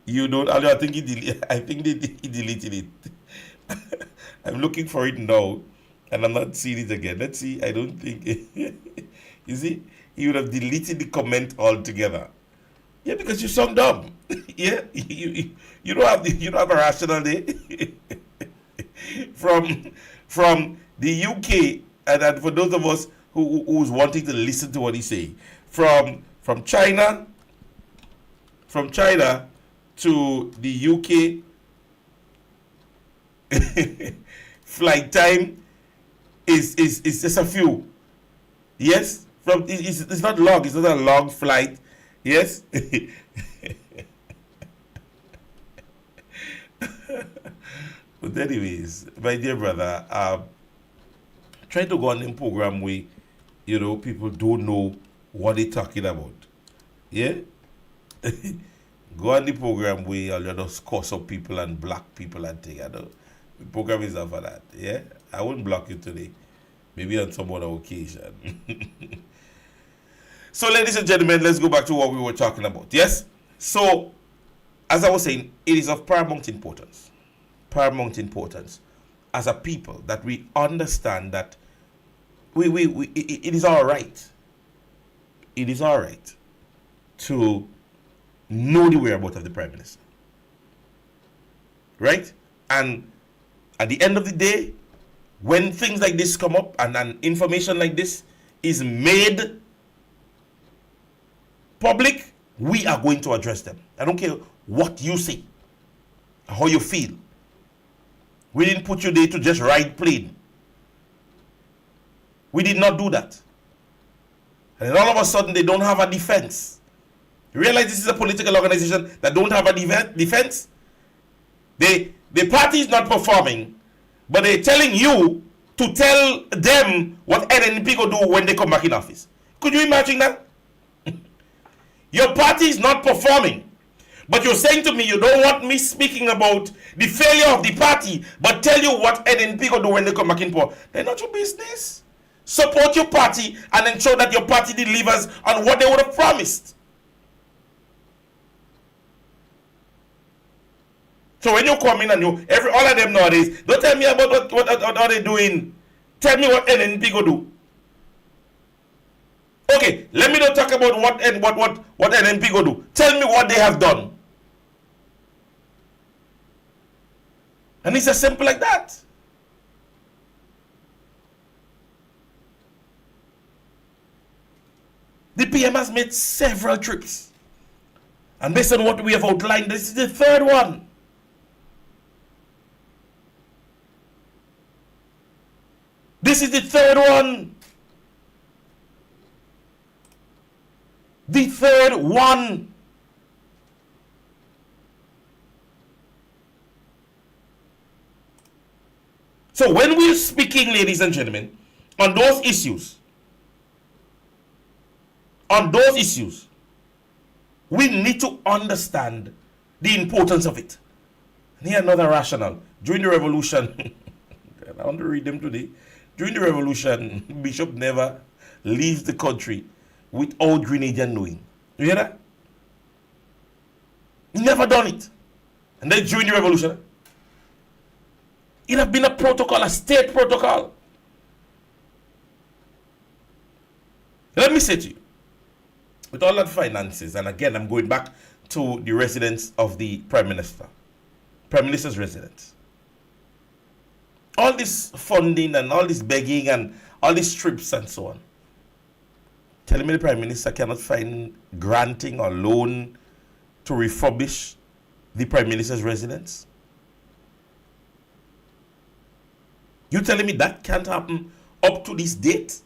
you don't. I think he deleted it. I'm looking for it now, and I'm not seeing it again. Let's see. I don't think. You see, he would have deleted the comment altogether. Yeah, because you sound dumb. Yeah, you don't have a rational day. From the UK, and for those of us who's wanting to listen to what he's saying, from China to the UK, flight time is just a few. Yes, it's not long. It's not a long flight. Yes. But anyways, my dear brother, try to go on the program where, people don't know what they're talking about. Yeah? Go on the program where you'll just curse up people and block people and things. The program is not for that. Yeah? I won't block you today. Maybe on some other occasion. So, ladies and gentlemen, let's go back to what we were talking about. Yes? So, as I was saying, it is of paramount importance as a people that we understand that it is all right. It is all right to know the whereabouts of the Prime Minister. Right? And at the end of the day, when things like this come up and information like this is made public, we are going to address them. I don't care what you say, how you feel. We didn't put you there to just ride plane. We did not do that. And then all of a sudden, they don't have a defense. You realize this is a political organization that don't have a defense? The party is not performing, but they're telling you to tell them what NNP go do when they come back in office. Could you imagine that? Your party is not performing, but you're saying to me you don't want me speaking about the failure of the party, but tell you what NNP go do when they come back in power. They're not your business. Support your party and ensure that your party delivers on what they would have promised. So when you come in and all of them nowadays, don't tell me about what are they doing. Tell me what NNP go do. Okay, let me not talk about what NNP go do. Tell me what they have done. And it's as simple like that. The PM has made several trips. And based on what we have outlined, this is the third one. This is the third one. The third one. So when we're speaking, ladies and gentlemen, on those issues, we need to understand the importance of it. And here another rationale. During the revolution, I want to read them today. During the revolution, Bishop never leaves the country without Grenadian knowing. You hear that? He never done it. And then during the revolution, it have been a protocol, a state protocol. Let me say to you, with all that finances, and again, I'm going back to the residence of the Prime Minister, Prime Minister's residence. All this funding and all this begging and all these trips and so on. Telling me the Prime Minister cannot find granting or loan to refurbish the Prime Minister's residence? You telling me that can't happen up to this date?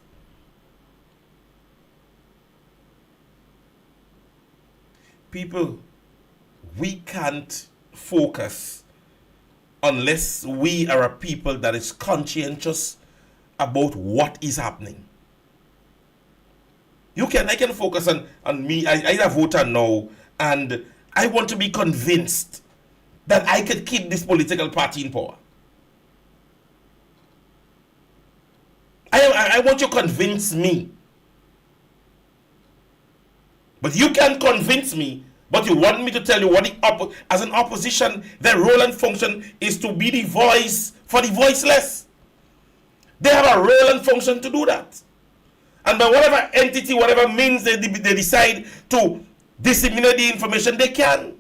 People, we can't focus unless we are a people that is conscientious about what is happening. I can focus on me. I a voter now, and I want to be convinced that I could keep this political party in power. I want you to convince me. But you can't convince me, but you want me to tell you what as an opposition, their role and function is to be the voice for the voiceless. They have a role and function to do that. And by whatever entity, whatever means they decide to disseminate the information, they can.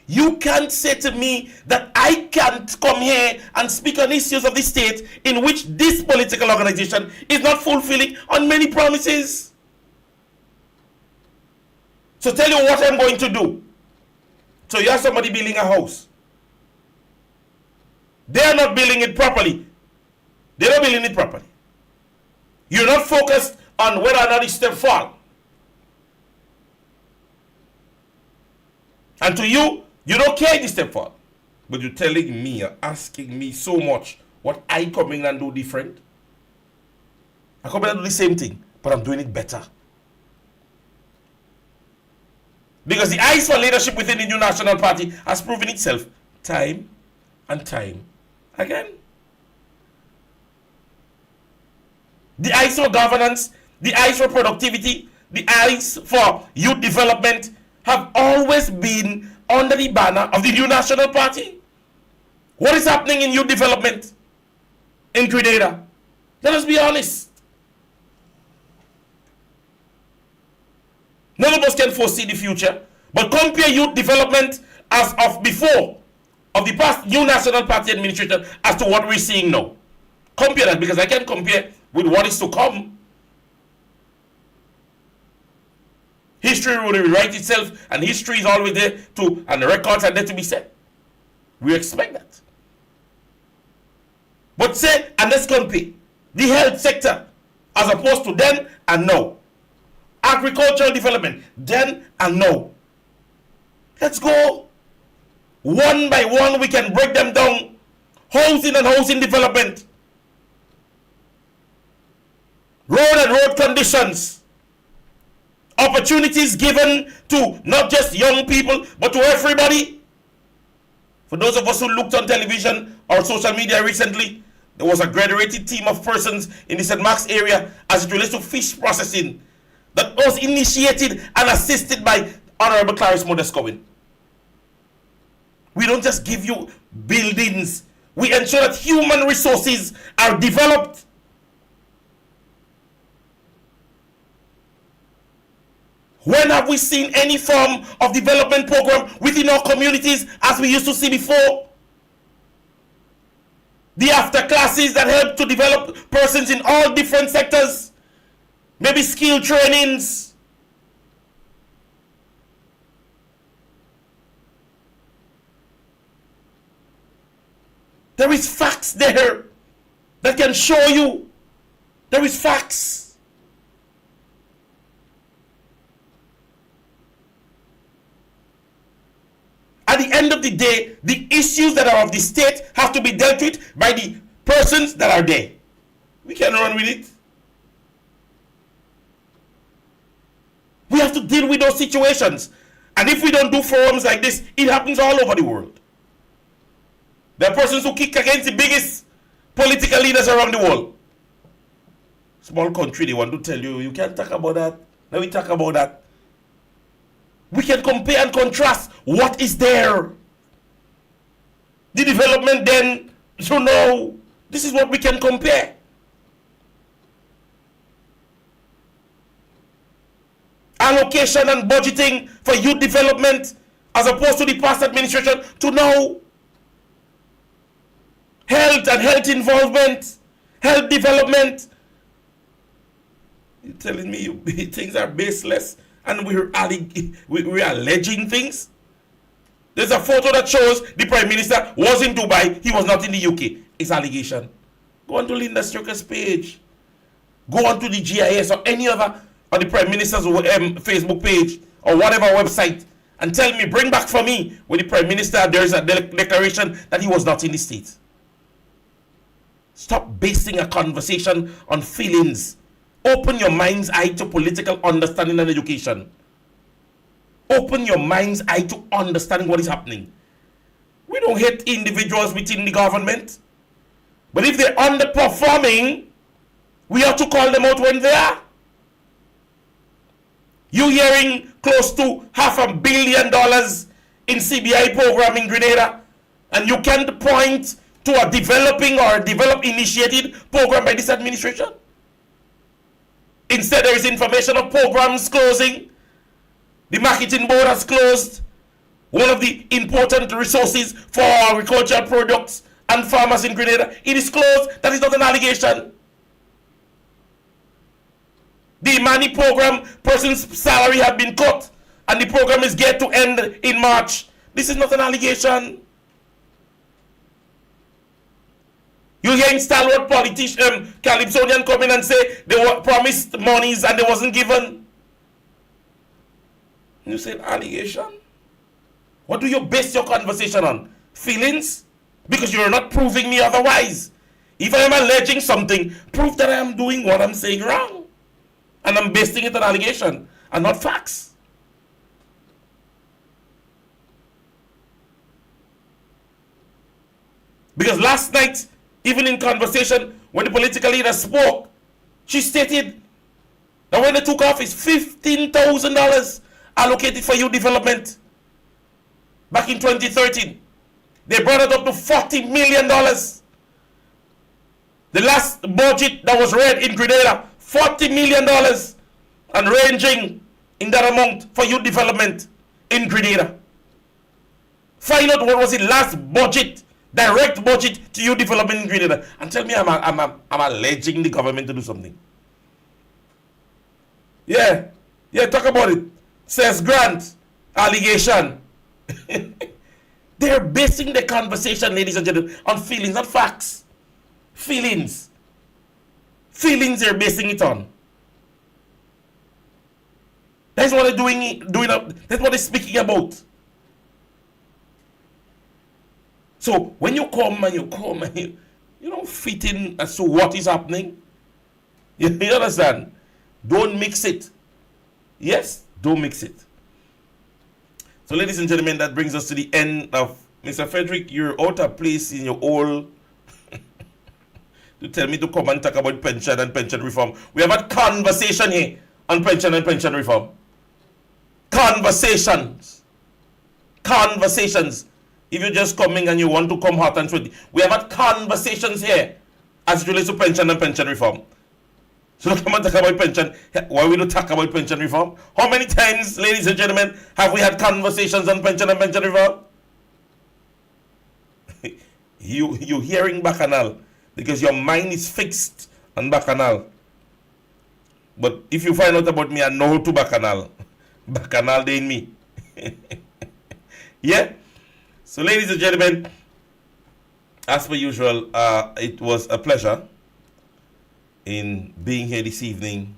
You can't say to me that I can't come here and speak on issues of the state in which this political organization is not fulfilling on many promises. So tell you what I'm going to do. So you have somebody building a house. They are not building it properly. They're not building it properly. You're not focused on whether or not the step fall. And to you, you don't care if the step fall. But you're telling me, you're asking me so much what I come in and do different. I come in and do the same thing, but I'm doing it better. Because the eyes for leadership within the new National Party has proven itself time and time again. The eyes for governance, the eyes for productivity, the eyes for youth development have always been under the banner of the new National Party. What is happening in youth development in Grenada? Let us be honest. None of us can foresee the future, but compare youth development as of before, of the past new National Party administration, as to what we're seeing now. Compare that, because I can compare with what is to come. History will rewrite itself, and history is always there to, and the records are there to be set. We expect that. But say, and let's compare the health sector as opposed to then and now. Agricultural development, then and now. Let's go. One by one, we can break them down. Housing and housing development. Road and road conditions. Opportunities given to not just young people, but to everybody. For those of us who looked on television or social media recently, there was a graduated team of persons in the St. Mark's area as it relates to fish processing that was initiated and assisted by Honorable Clarice Modescowen. We don't just give you buildings. We ensure that human resources are developed. When have we seen any form of development program within our communities as we used to see before? The after classes that help to develop persons in all different sectors. Maybe skill trainings. There is facts there that can show you. There is facts. At the end of the day, the issues that are of the state have to be dealt with by the persons that are there. We can run with it. We have to deal with those situations. And if we don't do forums like this, it happens all over the world. There are persons who kick against the biggest political leaders around the world. Small country, they want to tell you, you can't talk about that. Now we talk about that. We can compare and contrast what is there. The development then, so no, this is what we can compare. Allocation and budgeting for youth development as opposed to the past administration to now. Health and health involvement, health development. You're telling me things are baseless and we're alleging things. There's a photo that shows the Prime Minister was in Dubai, he was not in the UK. It's allegation. Go on to Linda Strickler's page. Go on to the GIS or any other, or the Prime Minister's Facebook page or whatever website, and tell me, bring back for me, with the Prime Minister, there is a declaration that he was not in the state. Stop basing a conversation on feelings. Open your mind's eye to political understanding and education. Open your mind's eye to understanding what is happening. We don't hate individuals within the government. But if they're underperforming, we have to call them out when they are. You hearing close to $500 million in CBI program in Grenada, and you can't point to a developing or initiated program by this administration? Instead, there is information of programs closing. The marketing board has closed one of the important resources for agricultural products and farmers in Grenada. It is closed. That is not an allegation. The Imani program, person's salary had been cut, and the program is get to end in March. This is not an allegation. You hear stalwart politician Calypsonian come in and say they were promised monies and they wasn't given. You say allegation? What do you base your conversation on? Feelings? Because you're not proving me otherwise. If I am alleging something, prove that I am doing what I'm saying wrong. And I'm basing it on allegation and not facts. Because last night, even in conversation, when the political leader spoke, she stated that when they took office, $15,000 allocated for youth development back in 2013. They brought it up to $40 million. The last budget that was read in Grenada, $40 million, and ranging in that amount for youth development in Grenada. Find out what was the last budget, direct budget to youth development in Grenada, and tell me I'm alleging the government to do something. Yeah, talk about it. Says Grant, allegation. They're basing the conversation, ladies and gentlemen, on feelings, not facts. Feelings. Feelings they're basing it on. That's what they're doing. That's what they're speaking about. So when you come and you don't fit in as to what is happening. You understand? Don't mix it. Yes, don't mix it. So ladies and gentlemen, that brings us to the end of Mr. Frederick. You're out of place in your hole to tell me to come and talk about pension and pension reform. We have a conversation here on pension and pension reform. Conversations. If you're just coming and you want to come hot and sweaty, we have had conversations here as it relates to pension and pension reform. So don't come and talk about pension. Why we don't talk about pension reform? How many times, ladies and gentlemen, have we had conversations on pension and pension reform? you hearing Bacchanal because your mind is fixed on Bacchanal. But if you find out about me, I know to Bacchanal. Bacchanal they in me. Yeah? So ladies and gentlemen, as per usual, it was a pleasure in being here this evening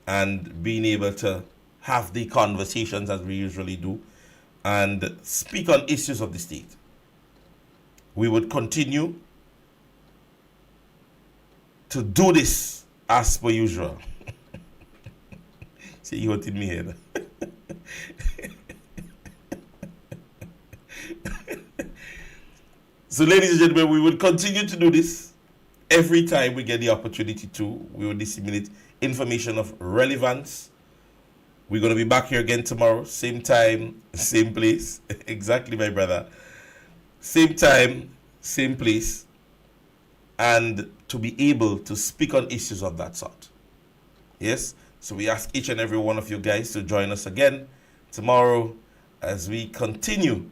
and being able to have the conversations as we usually do and speak on issues of the state. We would continue to do this as per usual. See, you hurting me here. So ladies and gentlemen, we will continue to do this. Every time we get the opportunity to, we will disseminate information of relevance. We're going to be back here again tomorrow. Same time, same place. Exactly, my brother. Same time, same place. And to be able to speak on issues of that sort. Yes? So we ask each and every one of you guys to join us again tomorrow as we continue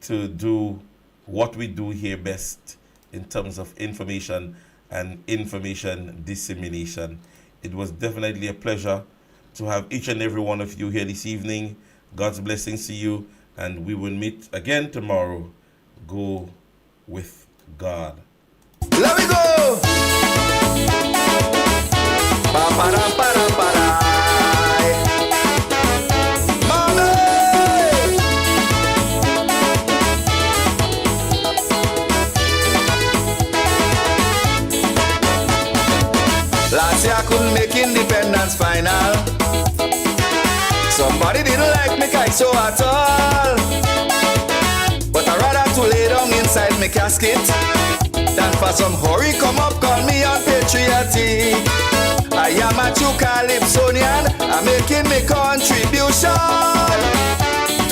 to do what we do here best in terms of information and information dissemination. It was definitely a pleasure to have each and every one of you here this evening. God's blessings to you, and we will meet again tomorrow. Go with God. Let me go. Ba-ba-da-ba-da-ba-da. Mommy. Last year I couldn't make independence final. Somebody didn't like me kite so at all. But I'd rather to lay down inside my casket than for some hurry come up call me unpatriotic. I am a true Calypsonian, I'm making my contribution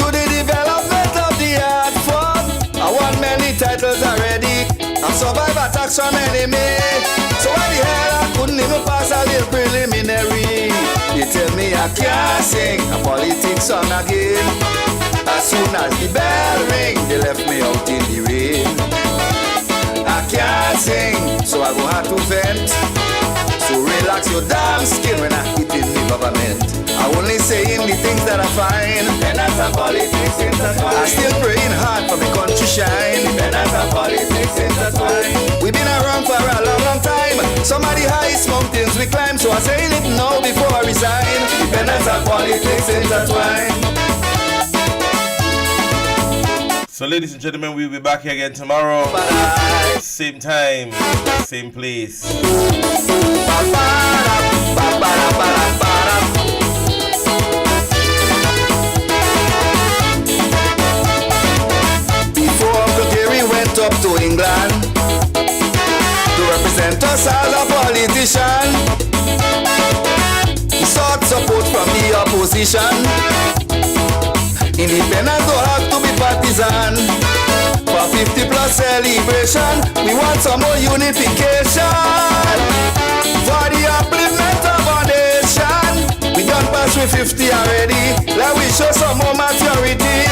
to the development of the art form. I won many titles already, I've survived attacks from enemy. So why the hell I couldn't even pass a little preliminary? They tell me I can't sing a politics song again. As soon as the bell ring, they left me out in the rain. I can't sing, so I go have to vent. So relax your damn skin when I hit in the government. I only saying the things that I find. And as a politics intertwined, I'm still praying hard for my country shine. And as a politics intertwined, we've been around for a long, long time. Some of the highest mountains we climb, so I say it now before I resign. And as a politics intertwined. So ladies and gentlemen, we'll be back here again tomorrow. Same time, same place. Before Uncle Gary went up to England to represent us as a politician, he sought support from the opposition. Independence don't have to be partisan. For 50 plus celebration, we want some more unification. For the upliftment of our nation, we done pass with 50 already. Let we show some more maturity.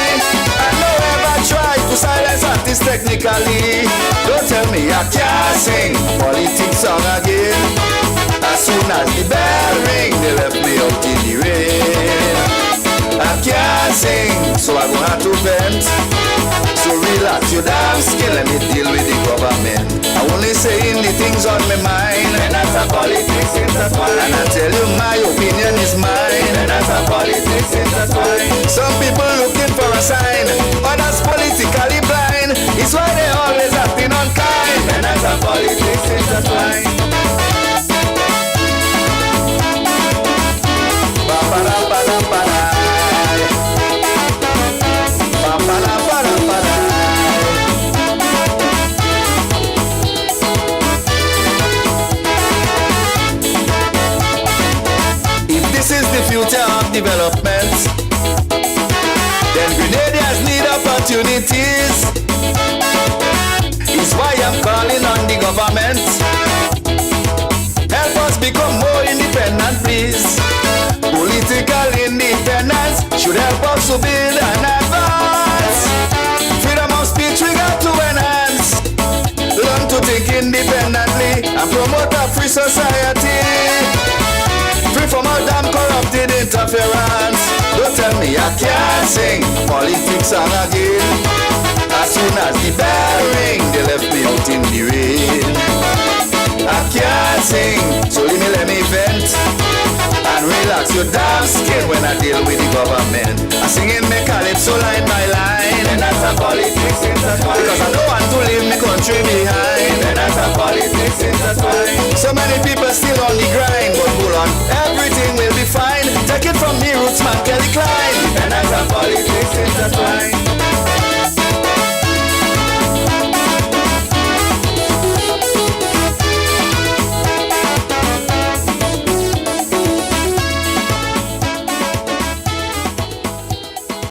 I know ever try to silence artists technically. Don't tell me I can't sing politics song again. As soon as the bell ring, they left me out in the rain. I can't sing, so I go have to vent. So relax your damn skin, let me deal with the government. I only saying the things on my mind. And as a politics intertwined, and I tell you my opinion is mine. And as a politics intertwined, some people looking for a sign, others politically blind. It's why they always acting unkind. And as a politics intertwined. Ba-ba-da-ba-da-ba-da. If this is the future of development, then Grenadians need opportunities. It's why I'm calling on the government. Help us become more independent, please. Political independence should help us to build and advance. Freedom of speech we got to enhance. Learn to think independently and promote a free society. Free from all damn corrupted interference. Don't tell me I can't sing politics song again. As soon as the bell ring, they left me out in the rain. I can't sing, so let me vent. And relax your damn skin when I deal with the government. I sing in my calypso line by line. And that's a politics intertwined, because I don't want to leave my country behind. And that's a politics intertwined. So many people still on the grind, but hold on, everything will be fine. Take it from me, Rootsman Kelly Klein. And that's a politics intertwined.